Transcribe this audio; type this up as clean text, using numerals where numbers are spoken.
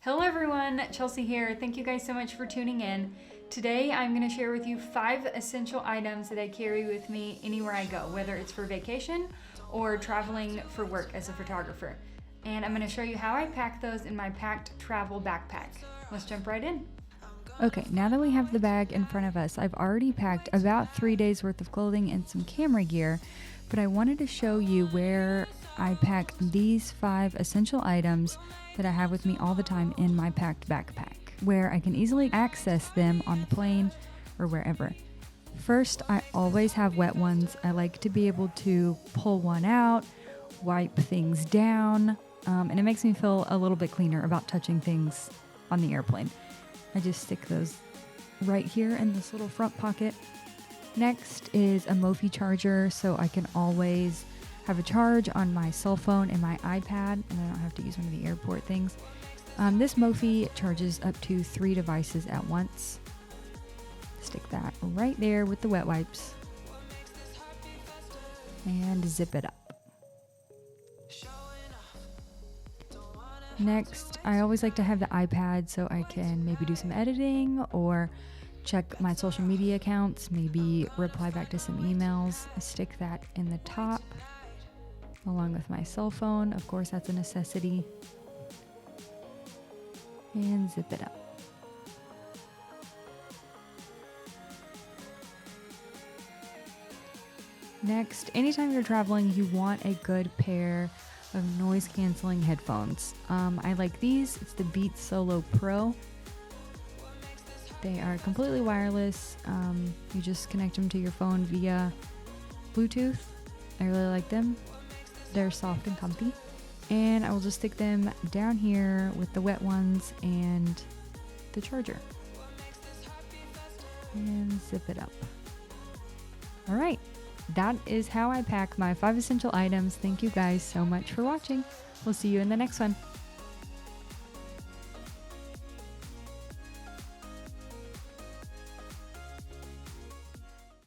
Hello everyone, Chelsea here. Thank you guys so much for tuning in. Today I'm going to share with you 5 essential items that I carry with me anywhere I go, whether it's for vacation or traveling for work as a photographer. And I'm going to show you how I pack those in my Pakt travel backpack. Let's jump right in. Okay, now that we have the bag in front of us, I've already packed about 3 days worth of clothing and some camera gear, but I wanted to show you where I pack these 5 essential items that I have with me all the time in my Pakt backpack, where I can easily access them on the plane or wherever. First, I always have wet ones. I like to be able to pull one out, wipe things down, and it makes me feel a little bit cleaner about touching things on the airplane. I just stick those right here in this little front pocket. Next is a Mophie charger, so I can always have a charge on my cell phone and my iPad, and I don't have to use one of the airport things. This Mophie charges up to 3 devices at once. Stick that right there with the wet wipes and zip it up. Next, I always like to have the iPad so I can maybe do some editing or check my social media accounts, maybe reply back to some emails. I stick that in the top along with my cell phone. Of course, that's a necessity. And zip it up. Next, anytime you're traveling, you want a good pair of noise canceling headphones. I like these. It's the Beats Solo Pro. They are completely wireless. You just connect them to your phone via Bluetooth. I really like them. They're soft and comfy. And I will just stick them down here with the wet ones and the charger. And zip it up. All right. That is how I pack my 5 essential items. Thank you guys so much for watching. We'll see you in the next one.